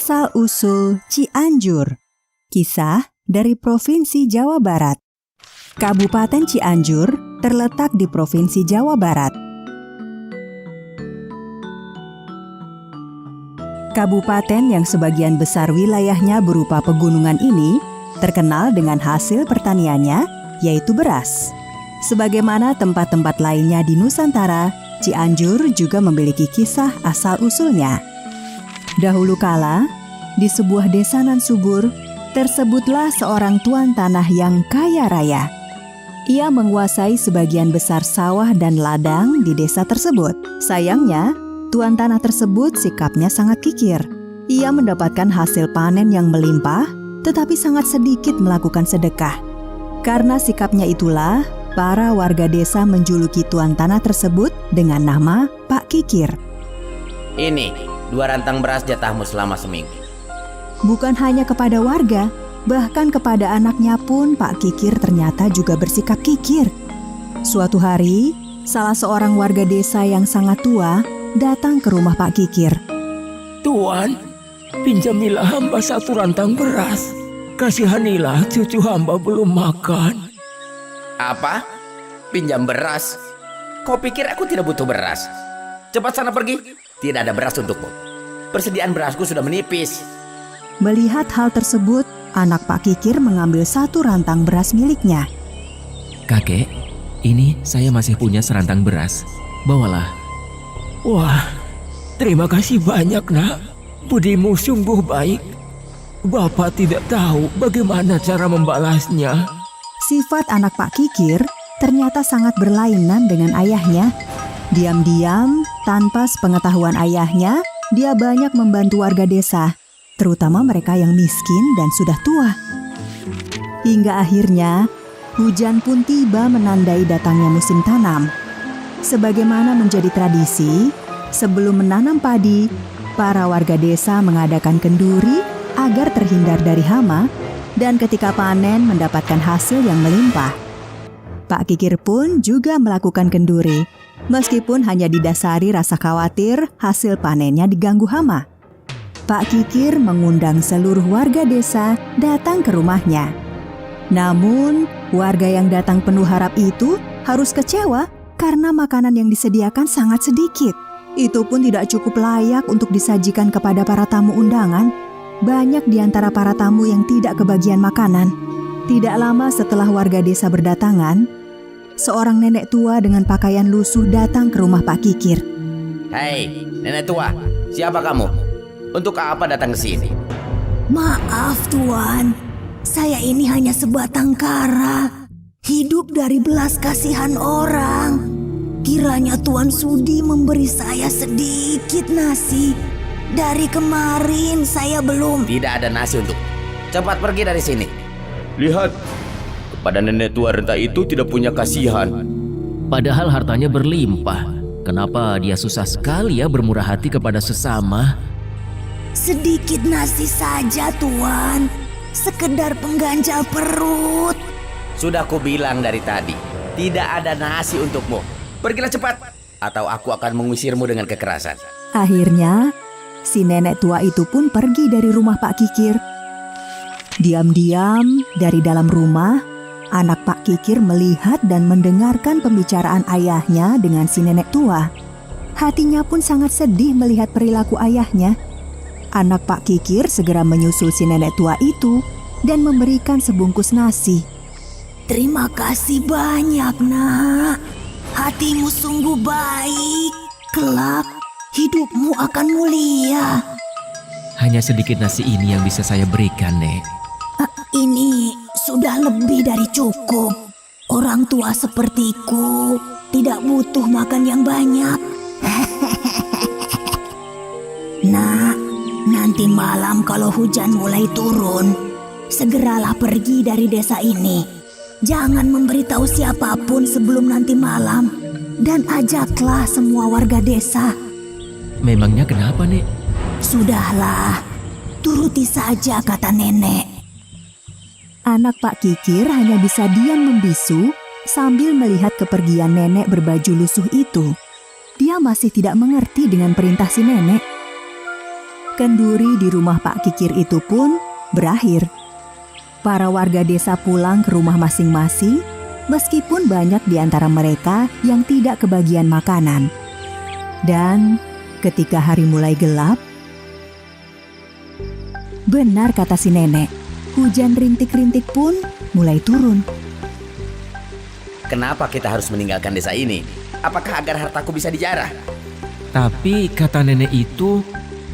Asal-usul Cianjur. Kisah dari Provinsi Jawa Barat. Kabupaten Cianjur terletak di Provinsi Jawa Barat. Kabupaten yang sebagian besar wilayahnya berupa pegunungan ini terkenal dengan hasil pertaniannya, yaitu beras. Sebagaimana tempat-tempat lainnya di Nusantara, Cianjur juga memiliki kisah asal-usulnya. Dahulu kala, di sebuah desa nan subur, tersebutlah seorang tuan tanah yang kaya raya. Ia menguasai sebagian besar sawah dan ladang di desa tersebut. Sayangnya, tuan tanah tersebut sikapnya sangat kikir. Ia mendapatkan hasil panen yang melimpah, tetapi sangat sedikit melakukan sedekah. Karena sikapnya itulah, para warga desa menjuluki tuan tanah tersebut dengan nama Pak Kikir. Ini 2 rantang beras jatahmu selama seminggu. Bukan hanya kepada warga, bahkan kepada anaknya pun Pak Kikir ternyata juga bersikap kikir. Suatu hari, salah seorang warga desa yang sangat tua datang ke rumah Pak Kikir. Tuan, pinjamilah hamba 1 rantang beras. Kasihanilah cucu hamba belum makan. Apa? Pinjam beras? Kau pikir aku tidak butuh beras? Cepat sana pergi. Tidak ada beras untukmu. Persediaan berasku sudah menipis. Melihat hal tersebut, anak Pak Kikir mengambil 1 rantang beras miliknya. Kakek, ini saya masih punya serantang beras. Bawalah. Wah, terima kasih banyak, nak. Budimu sungguh baik. Bapak tidak tahu bagaimana cara membalasnya. Sifat anak Pak Kikir ternyata sangat berlainan dengan ayahnya. Diam-diam, tanpa sepengetahuan ayahnya, dia banyak membantu warga desa, terutama mereka yang miskin dan sudah tua. Hingga akhirnya, hujan pun tiba menandai datangnya musim tanam. Sebagaimana menjadi tradisi, sebelum menanam padi, para warga desa mengadakan kenduri agar terhindar dari hama, dan ketika panen mendapatkan hasil yang melimpah. Pak Kikir pun juga melakukan kenduri, meskipun hanya didasari rasa khawatir hasil panennya diganggu hama. Pak Kikir mengundang seluruh warga desa datang ke rumahnya. Namun, warga yang datang penuh harap itu harus kecewa karena makanan yang disediakan sangat sedikit. Itu pun tidak cukup layak untuk disajikan kepada para tamu undangan. Banyak di antara para tamu yang tidak kebagian makanan. Tidak lama setelah warga desa berdatangan, seorang nenek tua dengan pakaian lusuh datang ke rumah Pak Kikir. Hei, nenek tua, siapa kamu? Untuk apa datang ke sini? Maaf Tuan, saya ini hanya sebatang kara, hidup dari belas kasihan orang. Kiranya Tuan sudi memberi saya sedikit nasi. Dari kemarin saya belum. Tidak ada nasi untuk. Cepat pergi dari sini. Lihat, kepada nenek tua renta itu tidak punya kasihan. Padahal hartanya berlimpah. Kenapa dia susah sekali ya bermurah hati kepada sesama? Sedikit nasi saja Tuan, sekedar pengganjal perut. Sudah kubilang dari tadi, tidak ada nasi untukmu. Pergilah cepat, atau aku akan mengusirmu dengan kekerasan. Akhirnya, si nenek tua itu pun pergi dari rumah Pak Kikir. Diam-diam dari dalam rumah, anak Pak Kikir melihat dan mendengarkan pembicaraan ayahnya dengan si nenek tua. Hatinya pun sangat sedih melihat perilaku ayahnya. Anak Pak Kikir segera menyusul si nenek tua itu dan memberikan sebungkus nasi. Terima kasih banyak, Nak. Hatimu sungguh baik. Kelak, hidupmu akan mulia. Hanya sedikit nasi ini yang bisa saya berikan, Nek. Ini sudah lebih dari cukup. Orang tua sepertiku tidak butuh makan yang banyak. Nak, nanti malam kalau hujan mulai turun, segeralah pergi dari desa ini. Jangan memberitahu siapapun sebelum nanti malam. Dan ajaklah semua warga desa. Memangnya kenapa, Nek? Sudahlah, turuti saja kata nenek. Anak Pak Kikir hanya bisa diam membisu sambil melihat kepergian nenek berbaju lusuh itu. Dia masih tidak mengerti dengan perintah si nenek. Kenduri di rumah Pak Kikir itu pun berakhir. Para warga desa pulang ke rumah masing-masing, meskipun banyak di antara mereka yang tidak kebagian makanan. Dan ketika hari mulai gelap, benar kata si nenek, hujan rintik-rintik pun mulai turun. Kenapa kita harus meninggalkan desa ini? Apakah agar hartaku bisa dijarah? Tapi kata nenek itu,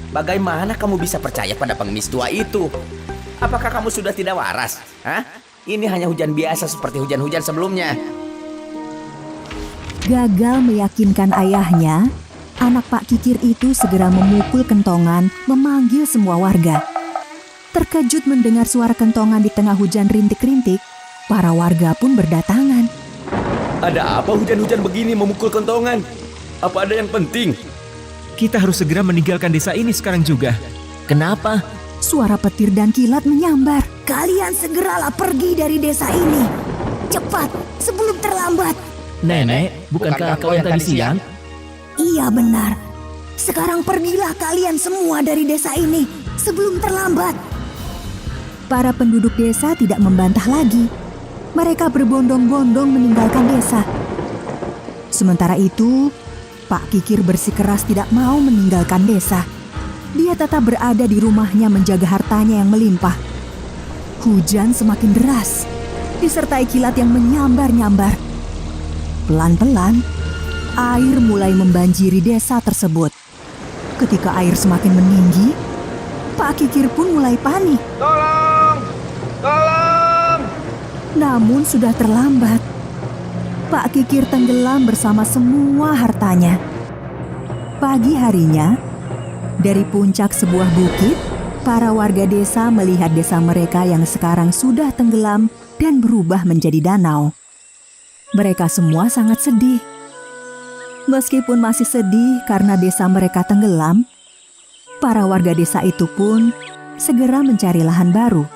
Bagaimana kamu bisa percaya pada pengemis tua itu? Apakah kamu sudah tidak waras? Hah? Ini hanya hujan biasa seperti hujan-hujan sebelumnya. Gagal meyakinkan ayahnya, anak Pak Kikir itu segera memukul kentongan, memanggil semua warga. Terkejut mendengar suara kentongan di tengah hujan rintik-rintik, para warga pun berdatangan. Ada apa hujan-hujan begini memukul kentongan? Apa ada yang penting? kita harus segera meninggalkan desa ini sekarang juga. Kenapa? Suara petir dan kilat menyambar. Kalian segeralah pergi dari desa ini. Cepat, sebelum terlambat. Nenek, bukankah kau yang tadi siang? Iya benar. Sekarang pergilah kalian semua dari desa ini sebelum terlambat. Para penduduk desa tidak membantah lagi. Mereka berbondong-bondong meninggalkan desa. Sementara itu, Pak Kikir bersikeras tidak mau meninggalkan desa. Dia tetap berada di rumahnya menjaga hartanya yang melimpah. Hujan semakin deras, disertai kilat yang menyambar-nyambar. Pelan-pelan, air mulai membanjiri desa tersebut. Ketika air semakin meninggi, Pak Kikir pun mulai panik. Tolong! Tolong! Namun sudah terlambat. Pak Kikir tenggelam bersama semua hartanya. Pagi harinya, dari puncak sebuah bukit, para warga desa melihat desa mereka yang sekarang sudah tenggelam dan berubah menjadi danau. Mereka semua sangat sedih. Meskipun masih sedih karena desa mereka tenggelam, para warga desa itu pun segera mencari lahan baru.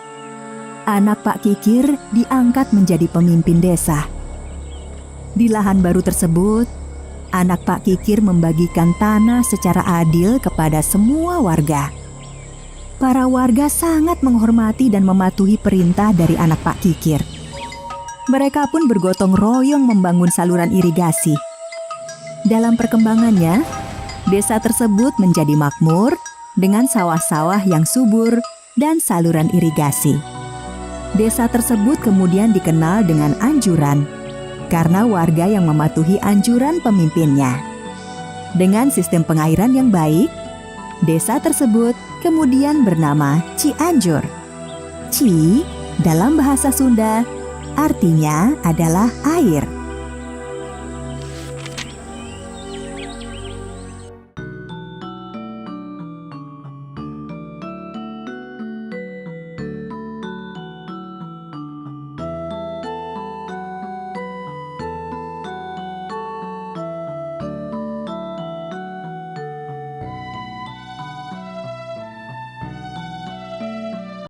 Anak Pak Kikir diangkat menjadi pemimpin desa. Di lahan baru tersebut, anak Pak Kikir membagikan tanah secara adil kepada semua warga. Para warga sangat menghormati dan mematuhi perintah dari anak Pak Kikir. Mereka pun bergotong royong membangun saluran irigasi. Dalam perkembangannya, desa tersebut menjadi makmur dengan sawah-sawah yang subur dan saluran irigasi. Desa tersebut kemudian dikenal dengan Anjuran, karena warga yang mematuhi anjuran pemimpinnya. Dengan sistem pengairan yang baik, desa tersebut kemudian bernama Cianjur. Ci dalam bahasa Sunda artinya adalah air.